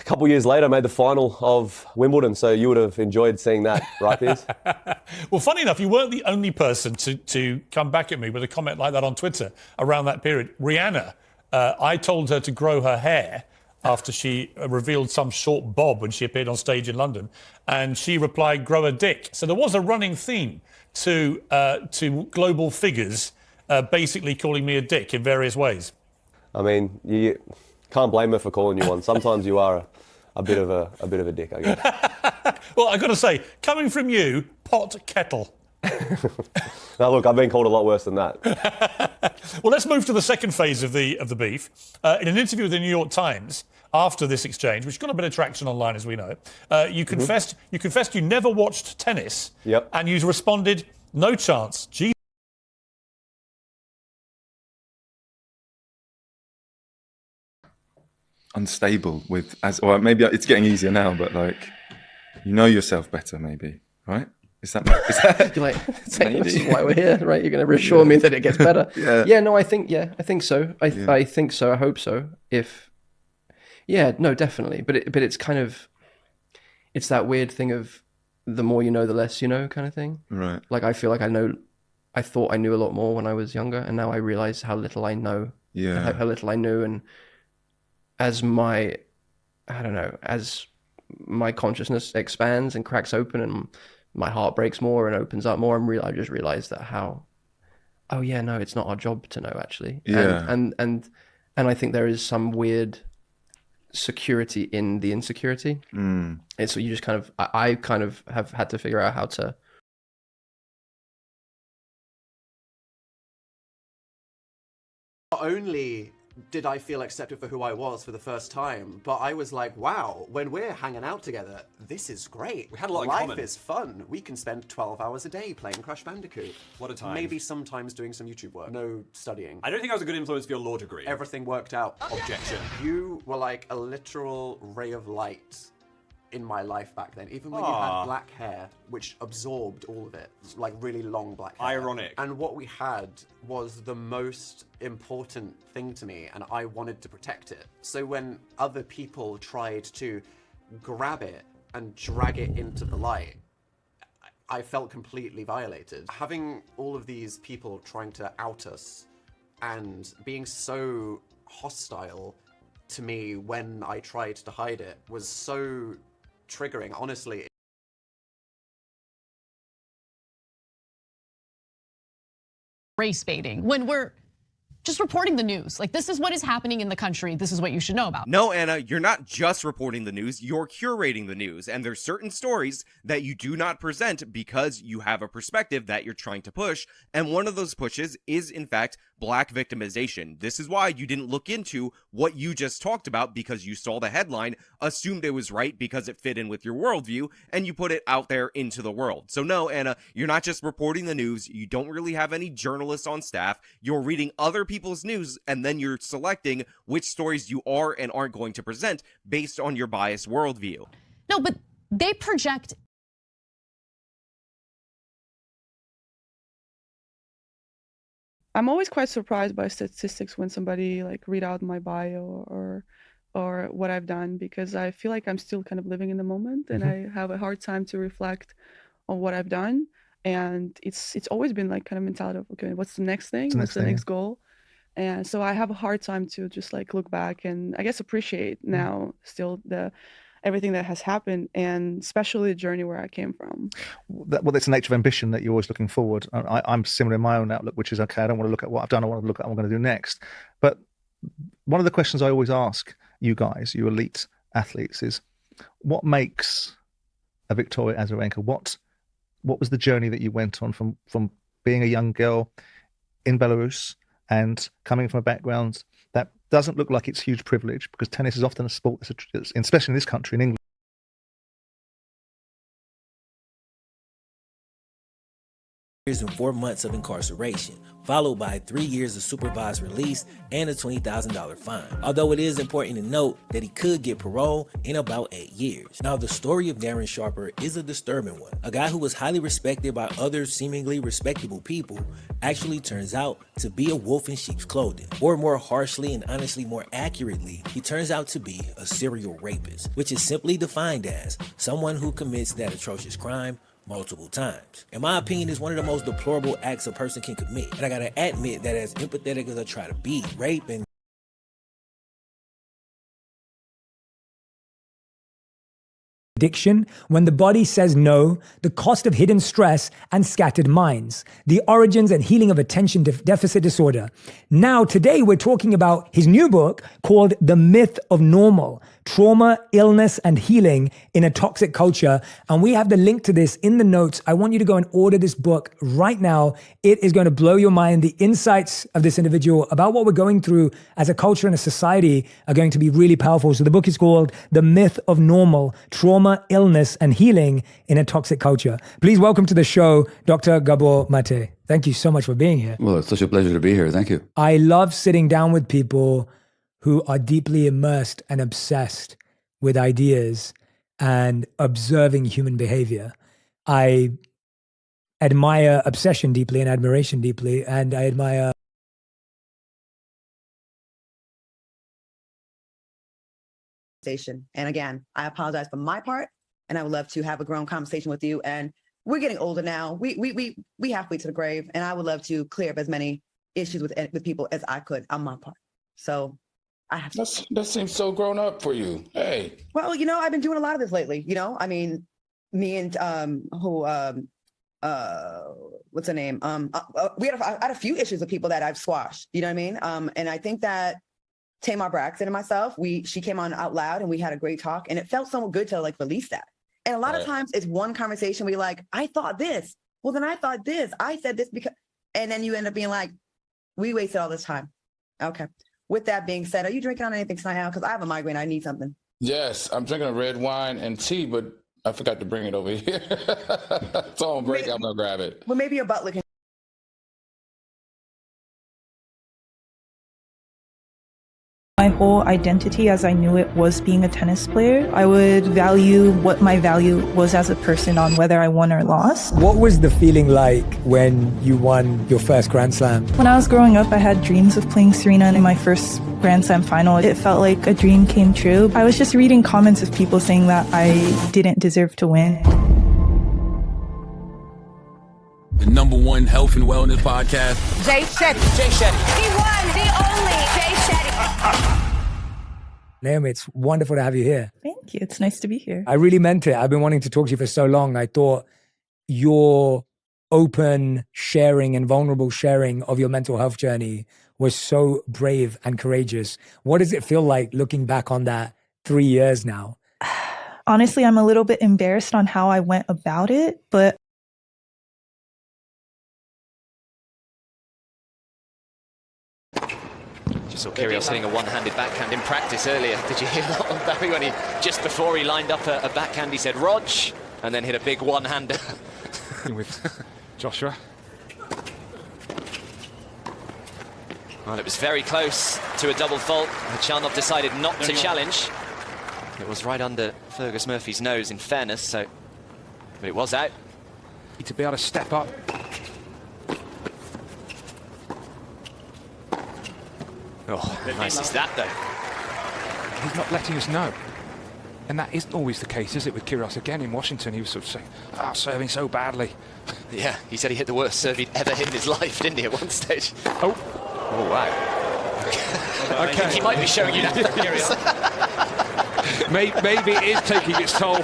couple of years later, I made the final of Wimbledon, so you would have enjoyed seeing that, right, Piers? Well, funny enough, you weren't the only person to come back at me with a comment like that on Twitter around that period. Rihanna, I told her to grow her hair after she revealed some short bob when she appeared on stage in London, and she replied, grow a dick. So there was a running theme to global figures basically calling me a dick in various ways. I mean, you can't blame her for calling you one. Sometimes you are a bit of a dick, I guess. Well, I've got to say, coming from you, pot kettle. Now, look, I've been called a lot worse than that. Well, let's move to the second phase of the beef. In an interview with the New York Times after this exchange, which got a bit of traction online, as we know, you confessed you never watched tennis. Yep. And you responded, no chance. Jesus. Unstable with or maybe it's getting easier now, but like you know yourself better, maybe, right? Is that You're like, this is why we're here, right? You're going to reassure me that it gets better. Yeah. No, I think so. I think so. I hope so. No, definitely. But it's kind of, it's that weird thing of the more you know, the less you know, kind of thing. Right. Like I feel like I thought I knew a lot more when I was younger, and now I realize how little I know. Yeah. How little I knew, and as my consciousness expands and cracks open and my heart breaks more and opens up more, I just realized that it's not our job to know, actually. Yeah. And I think there is some weird security in the insecurity. It's you just kind of, I kind of have had to figure out how to. Not only did I feel accepted for who I was for the first time, but I was like, wow, when we're hanging out together, this is great. We had a lot in Life common. is fun. We can spend 12 hours a day playing Crash Bandicoot. What a time. Maybe sometimes doing some YouTube work. No studying. I don't think I was a good influence for your law degree. Everything worked out. Objection. You were like a literal ray of light in my life back then, even when you had black hair, which absorbed all of it, like really long black hair. Ironic. And what we had was the most important thing to me, and I wanted to protect it. So when other people tried to grab it and drag it into the light, I felt completely violated. Having all of these people trying to out us and being so hostile to me when I tried to hide it was so triggering, honestly. Race baiting when we're just reporting the news. Like, this is what is happening in the country. This is what you should know about. No, Anna, you're not just reporting the news, you're curating the news. And there's certain stories that you do not present because you have a perspective that you're trying to push. And one of those pushes is, in fact, Black victimization. This is why you didn't look into what you just talked about, because you saw the headline, assumed it was right because it fit in with your worldview, and you put it out there into the world. So no, Anna, you're not just reporting the news. You don't really have any journalists on staff. You're reading other people's news, and then you're selecting which stories you are and aren't going to present based on your biased worldview. No, but they project. I'm always quite surprised by statistics when somebody like read out my bio or what I've done, because I feel like I'm still kind of living in the moment, and I have a hard time to reflect on what I've done. And it's always been like kind of mentality of, okay, what's the next thing? What's the next goal? And so I have a hard time to just like look back and I guess appreciate now still everything that has happened, and especially the journey where I came from. Well, that's the nature of ambition, that you're always looking forward. I'm similar in my own outlook, which is, okay, I don't want to look at what I've done, I want to look at what I'm going to do next. But one of the questions I always ask you guys, you elite athletes, is what makes a Victoria Azarenka? What was the journey that you went on from being a young girl in Belarus and coming from a background that doesn't look like it's huge privilege, because tennis is often a sport, especially in this country, in England, years and 4 months of incarceration, followed by 3 years of supervised release and a $20,000 fine. Although it is important to note that he could get parole in about 8 years. Now, the story of Darren Sharper is a disturbing one. A guy who was highly respected by other seemingly respectable people actually turns out to be a wolf in sheep's clothing. Or more harshly and honestly more accurately, he turns out to be a serial rapist, which is simply defined as someone who commits that atrocious crime multiple times. In my opinion, is one of the most deplorable acts a person can commit. And I gotta admit that as empathetic as I try to be, rape and addiction, when the body says no, the cost of hidden stress and scattered minds, the origins and healing of attention deficit disorder. Now, today we're talking about his new book called The Myth of Normal, Trauma, Illness, and Healing in a Toxic Culture. And we have the link to this in the notes. I want you to go and order this book right now. It is going to blow your mind. The insights of this individual about what we're going through as a culture and a society are going to be really powerful. So the book is called The Myth of Normal, Trauma, Illness, and Healing in a Toxic Culture. Please welcome to the show, Dr. Gabor Mate. Thank you so much for being here. Well, it's such a pleasure to be here. Thank you. I love sitting down with people who are deeply immersed and obsessed with ideas and observing human behavior. I admire obsession deeply and admiration deeply, and I admire And again, I apologize for my part, and I would love to have a grown conversation with you. And we're getting older now. We halfway to the grave, and I would love to clear up as many issues with people as I could on my part. So I have that seems so grown up for you. Hey. Well, you know, I've been doing a lot of this lately. You know, I mean, me and what's her name? I had a few issues with people that I've squashed. You know what I mean? And I think that Tamar Braxton and myself, she came on out loud and we had a great talk, and it felt so good to like release that. And a lot of times it's one conversation where you're like, I thought this. Well, then I thought this. I said this because, and then you end up being like, we wasted all this time. Okay. With that being said, are you drinking on anything tonight, Al? Because I have a migraine. I need something. Yes, I'm drinking a red wine and tea, but I forgot to bring it over here. So on break, I'm going to grab it. Well, maybe your butler can. My whole identity as I knew it was being a tennis player. I would value what my value was as a person on whether I won or lost. What was the feeling like when you won your first Grand Slam? When I was growing up, I had dreams of playing Serena in my first Grand Slam final. It felt like a dream came true. I was just reading comments of people saying that I didn't deserve to win. The #1 health and wellness podcast. Jay Shetty. Jay Shetty. The one, the only Jay Shetty. Naomi, it's wonderful to have you here. Thank you. It's nice to be here. I really meant it. I've been wanting to talk to you for so long. I thought your open sharing and vulnerable sharing of your mental health journey was so brave and courageous. What does it feel like looking back on that 3 years now? Honestly, I'm a little bit embarrassed on how I went about it, but Just saw Kyrgios hitting a one-handed backhand in practice earlier. Did you hear that one, Barry, when just before he lined up a backhand, he said, Rog, and then hit a big one-hander. With Joshua. Well, it was very close to a double fault. Charnov decided not to challenge. It was right under Fergus Murphy's nose, in fairness, but it was out. To be able to step up. Oh, nice is that, though? He's not letting us know. And that isn't always the case, is it, with Kyrgios? Again, in Washington, he was sort of saying, serving so badly. Yeah, he said he hit the worst serve he'd ever hit in his life, didn't he, at one stage? Oh, wow. Okay. I think he might be showing you that. Maybe it is taking its toll.